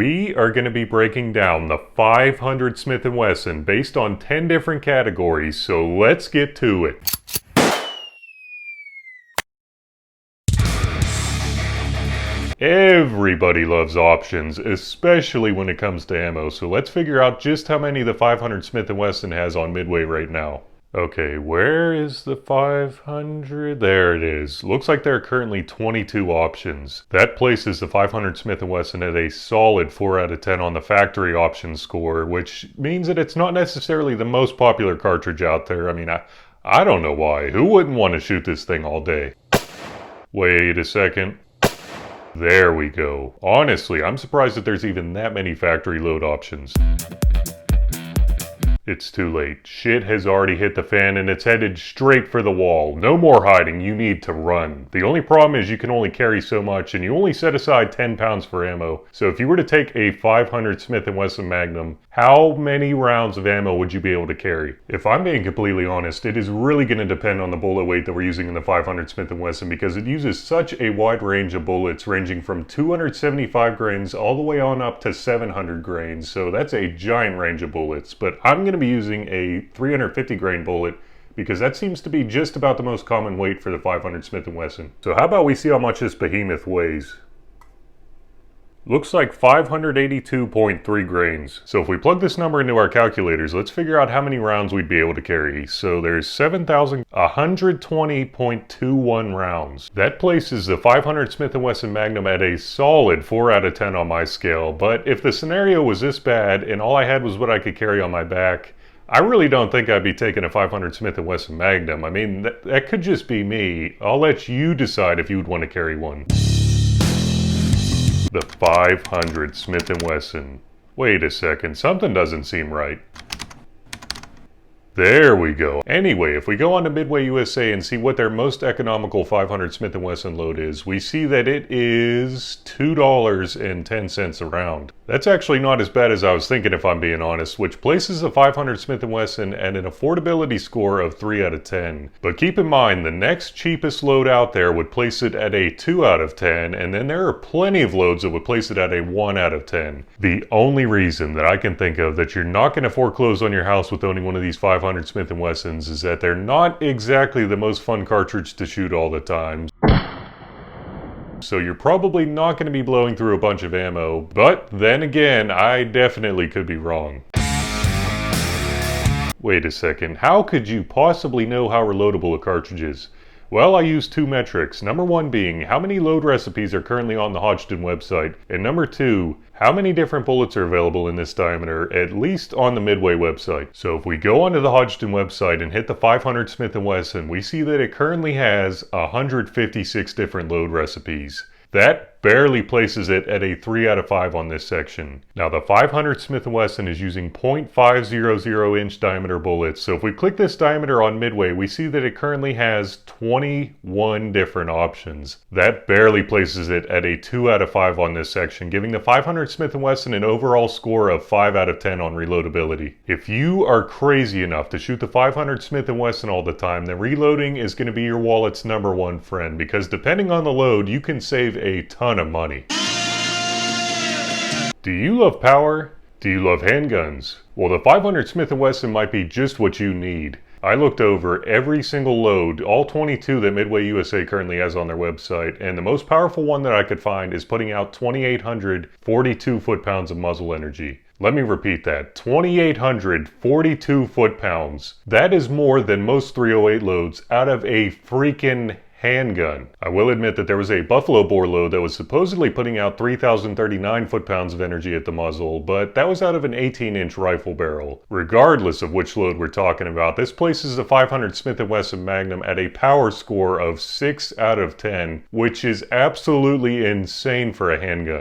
we are going to be breaking down the 500 Smith & Wesson based on 10 different categories, so let's get to it. Everybody loves options, especially when it comes to ammo, so let's figure out just how many the 500 Smith & Wesson has on Midway right now. Okay, where is the 500? There it is. Looks like there are currently 22 options. That places the 500 Smith & Wesson at a solid 4 out of 10 on the factory option score, which means that it's not necessarily the most popular cartridge out there. I mean, I don't know why. Who wouldn't want to shoot this thing all day? Wait a second. There we go. Honestly, I'm surprised that there's even that many factory load options. It's too late. Shit has already hit the fan and it's headed straight for the wall. No more hiding, you need to run. The only problem is you can only carry so much and you only set aside 10 pounds for ammo. So if you were to take a 500 Smith & Wesson Magnum, how many rounds of ammo would you be able to carry? If I'm being completely honest, it is really going to depend on the bullet weight that we're using in the 500 Smith & Wesson because it uses such a wide range of bullets ranging from 275 grains all the way on up to 700 grains. So that's a giant range of bullets, but I'm going to be using a 350 grain bullet because that seems to be just about the most common weight for the 500 Smith & Wesson. So how about we see how much this behemoth weighs? Looks like 582.3 grains. So if we plug this number into our calculators, let's figure out how many rounds we'd be able to carry. So there's 7,120.21 rounds. That places the 500 Smith & Wesson Magnum at a solid 4 out of 10 on my scale. But if the scenario was this bad and all I had was what I could carry on my back, I really don't think I'd be taking a 500 Smith & Wesson Magnum. I mean, that could just be me. I'll let you decide if you would want to carry one. The 500 Smith & Wesson. Wait a second, something doesn't seem right. There we go. Anyway, if we go on to Midway USA and see what their most economical 500 Smith & Wesson load is, we see that it is $2.10 a round. That's actually not as bad as I was thinking if I'm being honest, which places the 500 Smith & Wesson at an affordability score of 3 out of 10. But keep in mind, the next cheapest load out there would place it at a 2 out of 10, and then there are plenty of loads that would place it at a 1 out of 10. The only reason that I can think of that you're not going to foreclose on your house with owning one of these 500 Smith & Wessons is that they're not exactly the most fun cartridge to shoot all the time. So you're probably not going to be blowing through a bunch of ammo, but then again, I definitely could be wrong. Wait a second, how could you possibly know how reloadable a cartridge is? Well, I use two metrics. Number one being how many load recipes are currently on the Hodgdon website, and number two, how many different bullets are available in this diameter, at least on the Midway website. So if we go onto the Hodgdon website and hit the 500 Smith & Wesson, we see that it currently has 156 different load recipes. That barely places it at a 3 out of 5 on this section. Now the 500 Smith & Wesson is using .500 inch diameter bullets, so if we click this diameter on Midway, we see that it currently has 21 different options. That barely places it at a 2 out of 5 on this section, giving the 500 Smith & Wesson an overall score of 5 out of 10 on reloadability. If you are crazy enough to shoot the 500 Smith & Wesson all the time, then reloading is going to be your wallet's #1 friend, because depending on the load, you can save a ton of money. Do you love power? Do you love handguns? Well, the 500 Smith & Wesson might be just what you need. I looked over every single load, all 22 that Midway USA currently has on their website, and the most powerful one that I could find is putting out 2,842 foot-pounds of muzzle energy. Let me repeat that, 2,842 foot-pounds. That is more than most 308 loads out of a freaking handgun. I will admit that there was a buffalo bore load that was supposedly putting out 3,039 foot-pounds of energy at the muzzle, but that was out of an 18-inch rifle barrel. Regardless of which load we're talking about, this places the 500 Smith & Wesson Magnum at a power score of 6 out of 10, which is absolutely insane for a handgun.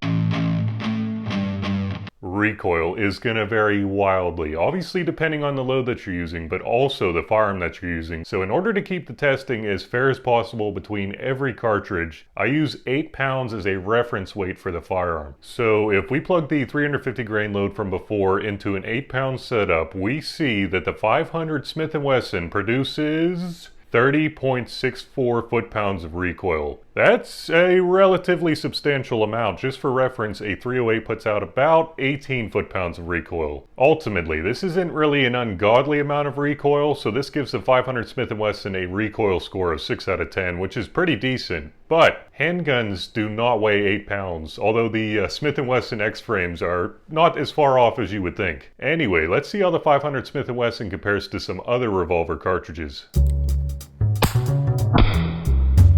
Recoil is going to vary wildly, obviously depending on the load that you're using, but also the firearm that you're using. So in order to keep the testing as fair as possible between every cartridge, I use 8 pounds as a reference weight for the firearm. So if we plug the 350 grain load from before into an 8 pound setup, we see that the 500 Smith & Wesson produces 30.64 foot-pounds of recoil. That's a relatively substantial amount. Just for reference, a 308 puts out about 18 foot-pounds of recoil. Ultimately, this isn't really an ungodly amount of recoil, so this gives the 500 Smith & Wesson a recoil score of 6 out of 10, which is pretty decent. But handguns do not weigh 8 pounds, although the Smith & Wesson X-frames are not as far off as you would think. Anyway, let's see how the 500 Smith & Wesson compares to some other revolver cartridges.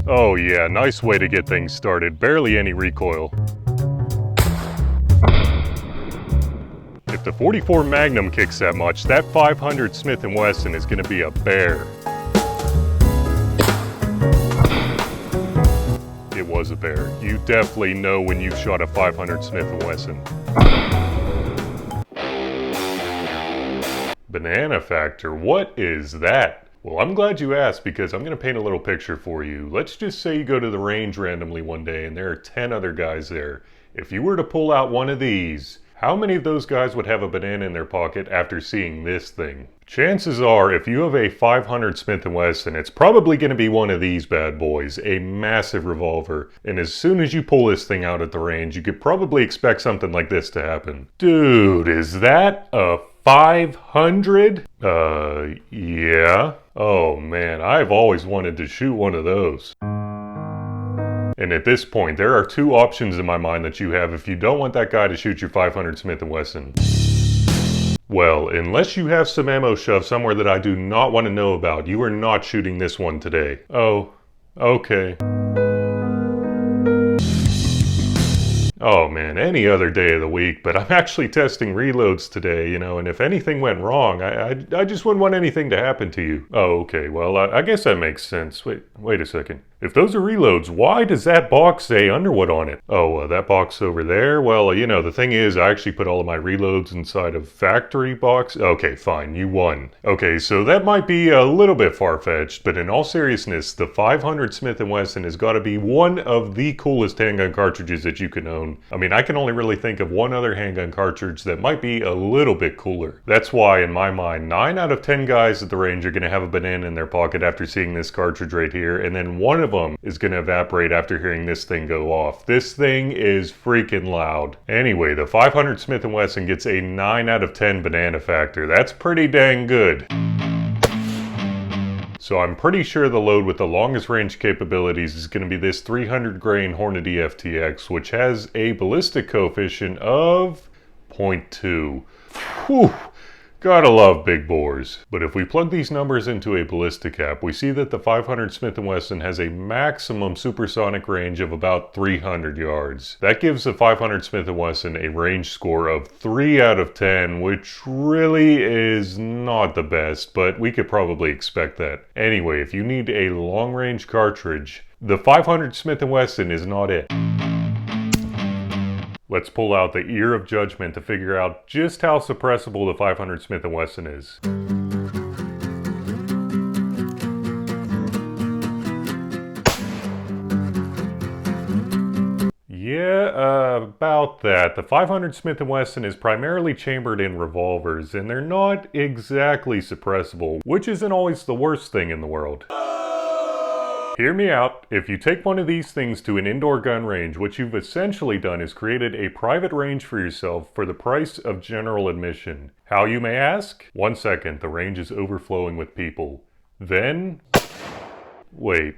Oh yeah, nice way to get things started. Barely any recoil. If the 44 Magnum kicks that much, that 500 Smith & Wesson is gonna be a bear. It was a bear. You definitely know when you've shot a 500 Smith & Wesson. Banana factor, what is that? Well, I'm glad you asked because I'm going to paint a little picture for you. Let's just say you go to the range randomly one day and there are 10 other guys there. If you were to pull out one of these, how many of those guys would have a banana in their pocket after seeing this thing? Chances are, if you have a 500 Smith & Wesson, it's probably going to be one of these bad boys, a massive revolver. And as soon as you pull this thing out at the range, you could probably expect something like this to happen. Dude, is that a 500? Yeah. Oh man, I've always wanted to shoot one of those. And at this point, there are two options in my mind that you have if you don't want that guy to shoot your 500 Smith & Wesson. Well, unless you have some ammo shoved somewhere that I do not want to know about, you are not shooting this one today. Oh, okay. Oh man, any other day of the week, but I'm actually testing reloads today, you know, and if anything went wrong, I just wouldn't want anything to happen to you. Oh, okay, well, I guess that makes sense. Wait a second. If those are reloads, why does that box say Underwood on it? Oh, that box over there? Well, you know, the thing is, I actually put all of my reloads inside of factory box. Okay, fine, you won. Okay, so that might be a little bit far-fetched, but in all seriousness, the 500 Smith & Wesson has got to be one of the coolest handgun cartridges that you can own. I mean, I can only really think of one other handgun cartridge that might be a little bit cooler. That's why, in my mind, 9 out of 10 guys at the range are going to have a banana in their pocket after seeing this cartridge right here, and then one of them is going to evaporate after hearing this thing go off. This thing is freaking loud. Anyway, the 500 Smith & Wesson gets a 9 out of 10 banana factor. That's pretty dang good. So I'm pretty sure the load with the longest range capabilities is going to be this 300 grain Hornady FTX, which has a ballistic coefficient of 0.2. Whew. Gotta love big bores. But if we plug these numbers into a ballistic app, we see that the 500 Smith & Wesson has a maximum supersonic range of about 300 yards. That gives the 500 Smith & Wesson a range score of 3 out of 10, which really is not the best, but we could probably expect that. Anyway, if you need a long-range cartridge, the 500 Smith & Wesson is not it. Let's pull out the ear of judgment to figure out just how suppressible the 500 Smith & Wesson is. Yeah, about that. The 500 Smith & Wesson is primarily chambered in revolvers, and they're not exactly suppressible, which isn't always the worst thing in the world. Hear me out. If you take one of these things to an indoor gun range, what you've essentially done is created a private range for yourself for the price of general admission. How, you may ask? 1 second, the range is overflowing with people. Then... wait,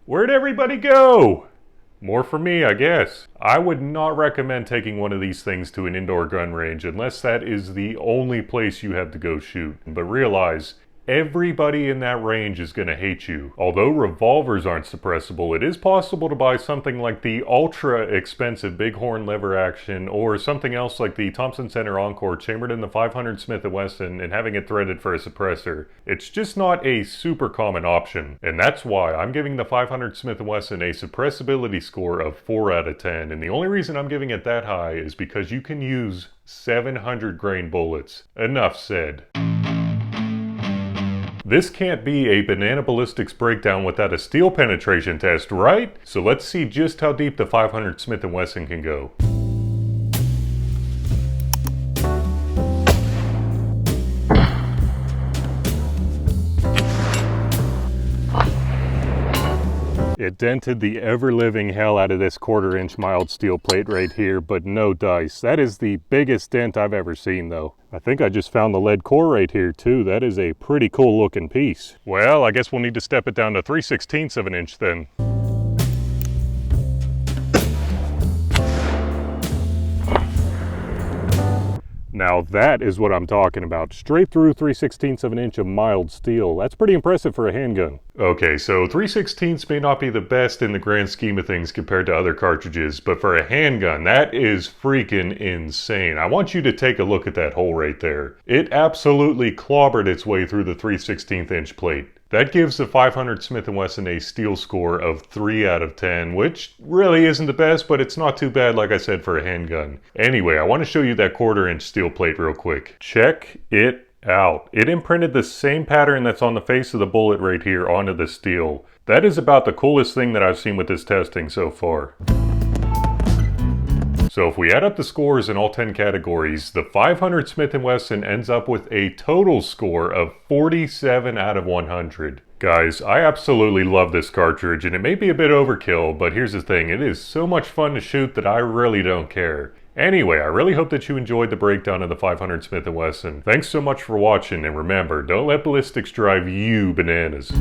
where'd everybody go? More for me, I guess. I would not recommend taking one of these things to an indoor gun range unless that is the only place you have to go shoot. But realize, everybody in that range is going to hate you. Although revolvers aren't suppressible, it is possible to buy something like the ultra expensive Bighorn lever action or something else like the Thompson Center Encore chambered in the 500 Smith & Wesson and having it threaded for a suppressor. It's just not a super common option. And that's why I'm giving the 500 Smith & Wesson a suppressibility score of 4 out of 10. And the only reason I'm giving it that high is because you can use 700 grain bullets. Enough said. This can't be a banana ballistics breakdown without a steel penetration test, right? So let's see just how deep the 500 Smith & Wesson can go. It dented the ever-living hell out of this 1/4 inch mild steel plate right here, but no dice. That is the biggest dent I've ever seen though. I think I just found the lead core right here too. That is a pretty cool looking piece. Well, I guess we'll need to step it down to 3/16 of an inch then. Now that is what I'm talking about. Straight through 3/16 of an inch of mild steel. That's pretty impressive for a handgun. Okay, so 3/16 may not be the best in the grand scheme of things compared to other cartridges, but for a handgun, that is freaking insane. I want you to take a look at that hole right there. It absolutely clobbered its way through the 3/16 inch plate. That gives the 500 Smith & Wesson a steel score of 3 out of 10, which really isn't the best, but it's not too bad, like I said, for a handgun. Anyway, I want to show you that 1/4 inch steel plate real quick. Check it out. It imprinted the same pattern that's on the face of the bullet right here onto the steel. That is about the coolest thing that I've seen with this testing so far. So if we add up the scores in all 10 categories, the 500 Smith & Wesson ends up with a total score of 47 out of 100. Guys, I absolutely love this cartridge, and it may be a bit overkill, but here's the thing, it is so much fun to shoot that I really don't care. Anyway, I really hope that you enjoyed the breakdown of the 500 Smith & Wesson. Thanks so much for watching, and remember, don't let ballistics drive you bananas.